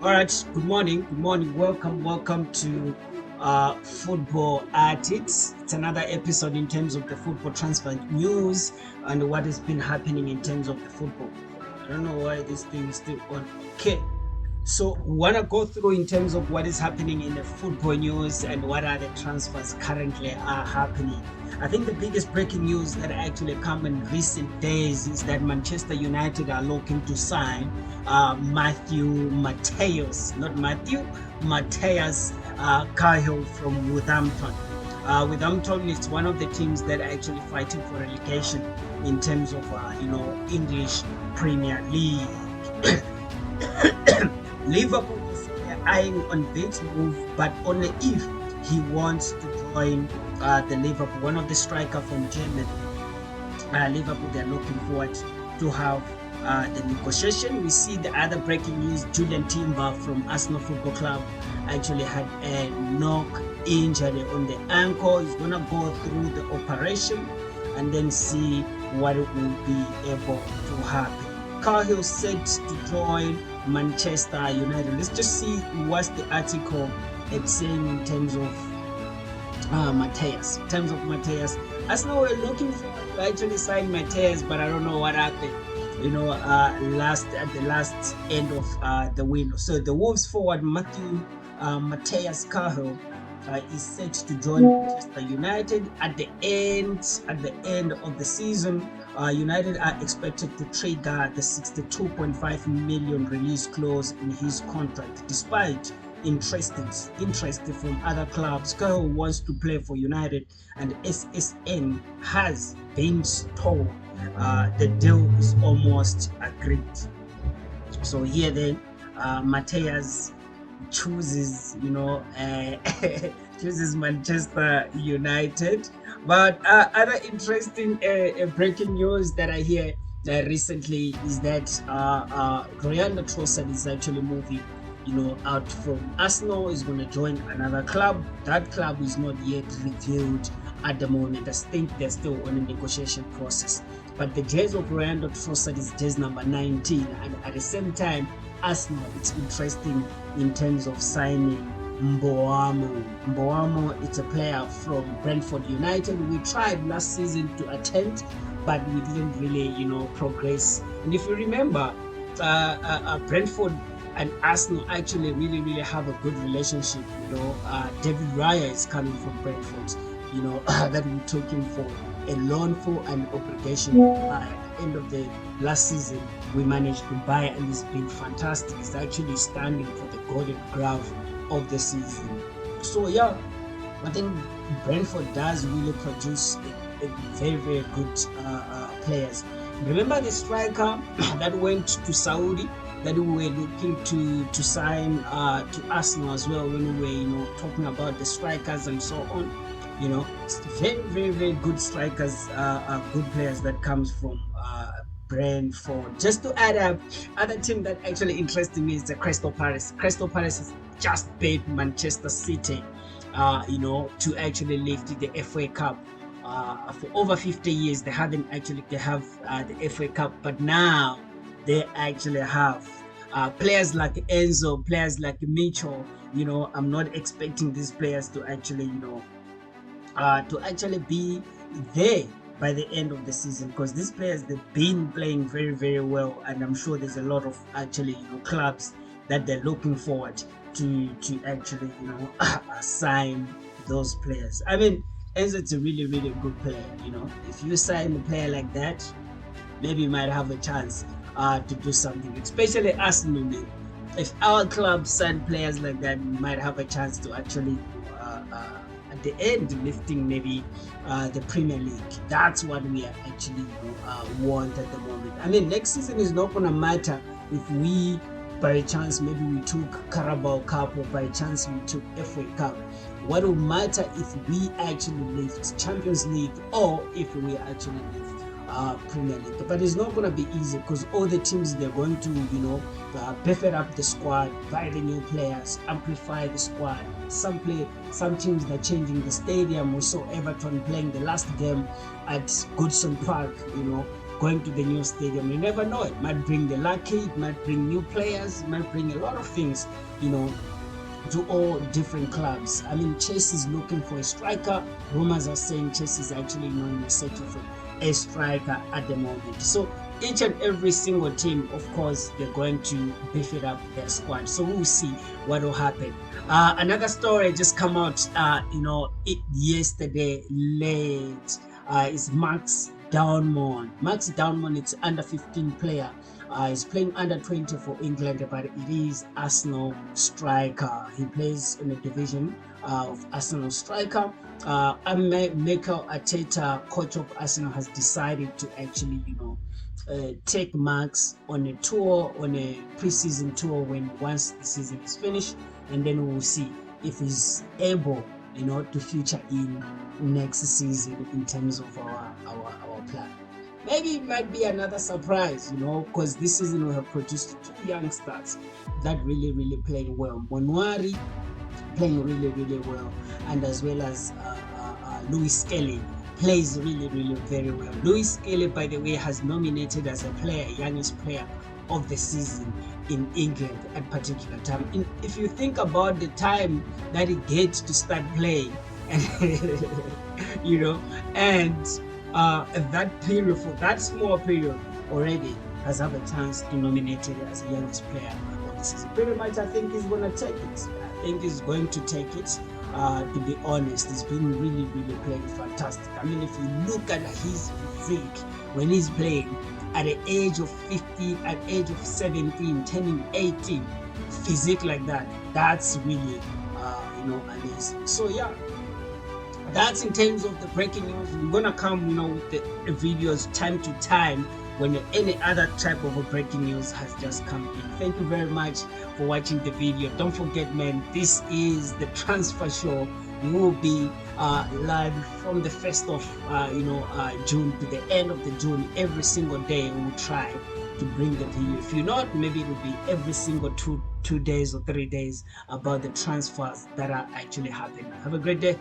All right, good morning, welcome to Football Artists. It's another episode in terms of the football transfer news and what has been happening in terms of the football. I don't know why this thing is still on. Okay, so wanna go through in terms of what is happening in the football news and what are the transfers currently are happening. I think the biggest breaking news that actually come in recent days is that Manchester United are looking to sign Matthew Mateus, not Matthew, Mateus Cahill from Southampton. Southampton is one of the teams that are actually fighting for relegation in terms of English Premier League. Liverpool is eyeing on this move, but only if he wants to join the Liverpool, one of the striker from Germany. Liverpool, they're looking forward to have the negotiation. We see the other breaking news: Julian Timber from Arsenal Football Club actually had a knock injury on the ankle. He's gonna go through the operation and then see what will be able to happen. Cahill said to join Manchester United. Let's just see what's the article it's saying in terms of Mateus. In terms of Mateus, Arsenal were looking for to actually sign Mateus, but I don't know what happened. At the last end of the window. So the Wolves forward Mateus Cahill is set to join Manchester United at the end of the season. United are expected to trigger the 62.5 million release clause in his contract, despite interest from other clubs. Cahill wants to play for United, and SSN has been told the deal is almost agreed. So here then, Mateus chooses chooses Manchester United. But other interesting breaking news that I hear recently is that Leandro Trossard is actually moving out from Arsenal. Is going to join another club. That club is not yet revealed at the moment. I think they're still on a negotiation process. But the jersey of Leandro Trossard is jersey number 19, and at the same time, Arsenal, it's interesting in terms of signing Mbeumo. Mbeumo, it's a player from Brentford United. We tried last season to attempt, but we didn't really, progress. And if you remember, Brentford and Arsenal actually really have a good relationship. David Raya is coming from Brentford. That we took him for a loan for an obligation. At the end of the last season, we managed to buy, and it's been fantastic. It's actually standing for the Golden Glove of the season. So yeah, I think Brentford does really produce a very good players. Remember the striker that went to Saudi that we were looking to sign to Arsenal as well, when we were talking about the strikers and so on. It's very good strikers, good players that comes from Brentford. Just to add up, other team that actually interests me is the Crystal Palace. Crystal Palace has just beat Manchester City, to actually lift the FA Cup. For over 50 years, they have the FA Cup, but now they actually have players like Enzo, players like Mitchell. I'm not expecting these players to actually, be there by the end of the season, because these players, they've been playing very well, and I'm sure there's a lot of actually clubs that they're looking forward to actually sign those players. I mean, Enzo is a really good player. If you sign a player like that, maybe you might have a chance to do something, especially Arsenal. If our club sign players like that, we might have a chance to actually at the end lifting maybe the Premier League. That's what we are actually want at the moment. I mean, next season is not gonna matter if we by chance maybe we took Carabao Cup, or by chance we took FA Cup. What will matter if we actually lift Champions League, or if we actually lift Premier League. But it's not going to be easy, because all the teams, they're going to beef up the squad, buy the new players, amplify the squad. Some teams, they're changing the stadium. We saw Everton playing the last game at Goodson Park, going to the new stadium. You never know, it might bring the lucky, it might bring new players, it might bring a lot of things, to all different clubs. I mean, Chelsea is looking for a striker. Rumors are saying Chelsea is actually in the search for a striker at the moment. So each and every single team, of course, they're going to beef it up their squad. So we'll see what will happen. Another story just come out, yesterday late, is Max Downmon. Max Downmon, it's under 15 player. He's playing under 20 for England, but it is Arsenal striker. He plays in the division of Arsenal striker. Mikel Arteta, coach of Arsenal, has decided to actually, take Max on a tour, on a pre-season tour once the season is finished, and then we'll see if he's able, to feature in next season in terms of our plan. Maybe it might be another surprise, because this season we have produced 2 youngsters that really, really playing well. Monwari playing really, really well, and as well as Lewis Kelly plays really, really very well. Lewis Kelly, by the way, has nominated as a player, youngest player of the season in England at particular time. If you think about the time that he gets to start playing, and that period, for that small period, already has have a chance to nominate it as the youngest player of the season. Pretty much, I think he's going to take it. To be honest, he's been really, really playing fantastic. I mean, if you look at his physique when he's playing at the age of 15, at age of 17, turning 18, physique like that, that's really, amazing. So yeah, that's in terms of the breaking news. We're gonna come, with the videos time to time when any other type of a breaking news has just come in. Thank you very much for watching the video. Don't forget, man, this is the transfer show. We will be live from the 1st of June to the end of the June. Every single day we will try to bring the video. If you're not, maybe it will be every single two days or 3 days about the transfers that are actually happening. Have a great day.